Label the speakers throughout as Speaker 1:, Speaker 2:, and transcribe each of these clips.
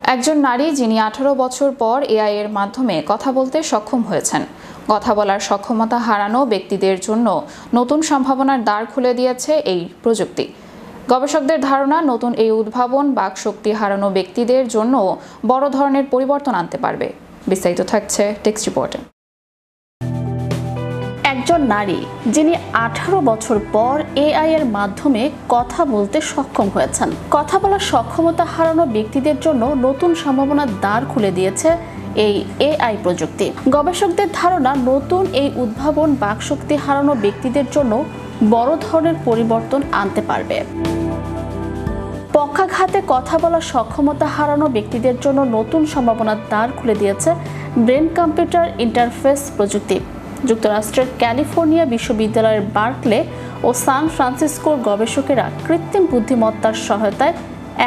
Speaker 1: একজন নারী যিনি 18 বছর পর এআই এর মাধ্যমে কথা বলতে সক্ষম হয়েছেন। কথা বলার সক্ষমতা হারানো ব্যক্তিদের জন্য নতুন সম্ভাবনার দ্বার খুলে দিয়েছে এই প্রযুক্তি। গবেষকদের ধারণা, নতুন এই উদ্ভাবন বাকশক্তি হারানো ব্যক্তিদের জন্য বড় ধরনের পরিবর্তন আনতে পারবে। বিস্তারিত থাকছে টেক্সট রিপোর্টে।
Speaker 2: একজন নারী যিনি 18 বছর পর এআই এর মাধ্যমে কথা বলতে সক্ষম হয়েছেন। কথা বলার সক্ষমতা হারানো ব্যক্তিদের জন্য নতুন সম্ভাবনার দ্বার খুলে দিয়েছে এই এআই প্রযুক্তি। গবেষকদের ধারণা, নতুন এই উদ্ভাবন বাকশক্তি হারানো ব্যক্তিদের জন্য বড় ধরনের পরিবর্তন আনতে পারবে। পক্ষাঘাতে কথা বলার সক্ষমতা হারানো ব্যক্তিদের জন্য নতুন সম্ভাবনার দ্বার খুলে দিয়েছে ব্রেন কম্পিউটার ইন্টারফেস প্রযুক্তি। যুক্তরাষ্ট্রের ক্যালিফোর্নিয়া বিশ্ববিদ্যালয়ের বার্কলে ও সান ফ্রান্সিসকোর গবেষকেরা কৃত্রিম বুদ্ধিমত্তার সহায়তায়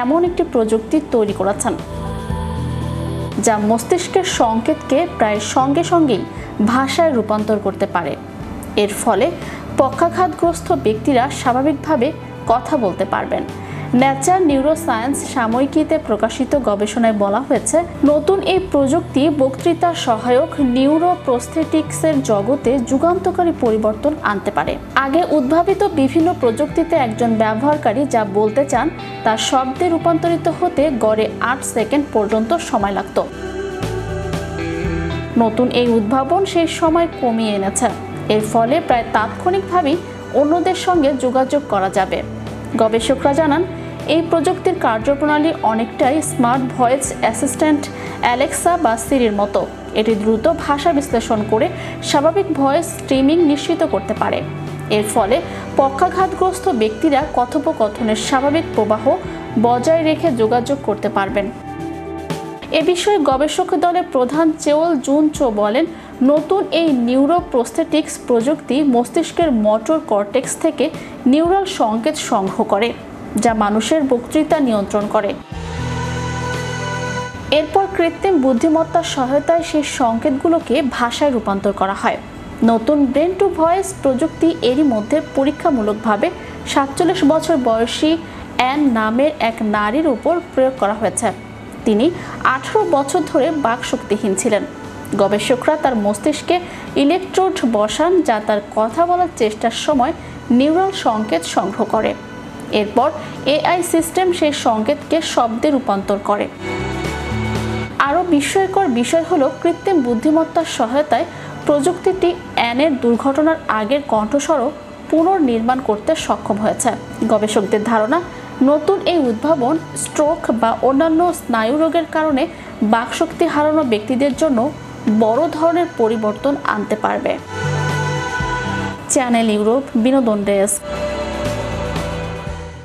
Speaker 2: এমন একটি প্রযুক্তি তৈরি করেছেন, যা মস্তিষ্কের সংকেতকে প্রায় সঙ্গে সঙ্গেই ভাষায় রূপান্তর করতে পারে। এর ফলে পক্ষাঘাতগ্রস্ত ব্যক্তিরা স্বাভাবিকভাবে কথা বলতে পারবেন। নেচার নিউরোসায়েন্স সাময়িকীতে প্রকাশিত গবেষণায় বলা হয়েছে, নতুন এই প্রযুক্তি বক্তৃতা সহায়ক নিউরোপ্রস্থেটিক্সের জগতে যুগান্তকারী পরিবর্তন আনতে পারে। আগে উদ্ভাবিত বিভিন্ন প্রযুক্তিতে একজন ব্যবহারকারী যা বলতে চান তা শব্দে রূপান্তরিত হতে গড়ে 8 সেকেন্ড পর্যন্ত সময় লাগত। নতুন এই উদ্ভাবন সেই সময় কমিয়ে এনেছে। এর ফলে প্রায় তাৎক্ষণিকভাবেই অন্যদের সঙ্গে যোগাযোগ করা যাবে। গবেষকরা জানান, এই প্রযুক্তির কার্যপ্রণালী অনেকটাই স্মার্ট ভয়েস অ্যাসিস্ট্যান্ট অ্যালেক্সা বা সিরির মতো। এটি দ্রুত ভাষা বিশ্লেষণ করে স্বাভাবিক ভয়েস স্ট্রিমিং নিশ্চিত করতে পারে। এর ফলে পক্ষাঘাতগ্রস্ত ব্যক্তিরা কথোপকথনের স্বাভাবিক প্রবাহ বজায় রেখে যোগাযোগ করতে পারবেন। এ বিষয়ে গবেষক দলের প্রধান চেওল জুন চো বলেন, নতুন এই নিউরোপ্রস্থেটিক্স প্রযুক্তি মস্তিষ্কের মোটর কর্টেক্স থেকে নিউরাল সংকেত সংগ্রহ করে, যা মানুষের বক্তৃতা নিয়ন্ত্রণ করে। এরপর কৃত্রিম বুদ্ধিমত্তার সহায়তায় সেই সংকেতগুলোকে ভাষায় রূপান্তর করা হয়। নতুন ব্রেন টু ভয়েস প্রযুক্তি এরই মধ্যে পরীক্ষামূলকভাবে 47 বছর বয়সী অ্যান নামের এক নারীর উপর প্রয়োগ করা হয়েছে। তিনি 18 বছর ধরে বাকশক্তিহীন ছিলেন। গবেষকরা তার মস্তিষ্কে ইলেকট্রোড বসান, যা তার কথা বলার চেষ্টার সময় নিউরাল সংকেত সংগ্রহ করে। এরপর এআই সিস্টেম সেই সংকেতকে শব্দে রূপান্তর করে। আরও বিস্ময়কর বিষয় হলো, কৃত্রিম বুদ্ধিমত্তার সহায়তায় প্রযুক্তিটি অ্যানের দুর্ঘটনার আগের কণ্ঠস্বরও পুনর্নির্মাণ করতে সক্ষম হয়েছে। গবেষকদের ধারণা, নতুন এই উদ্ভাবন স্ট্রোক বা অন্যান্য স্নায়ু রোগের কারণে বাকশক্তি হারানো ব্যক্তিদের জন্য বড় ধরনের পরিবর্তন আনতে পারবে। চ্যানেল ইউরোপ বিনোদন ডেস্ক।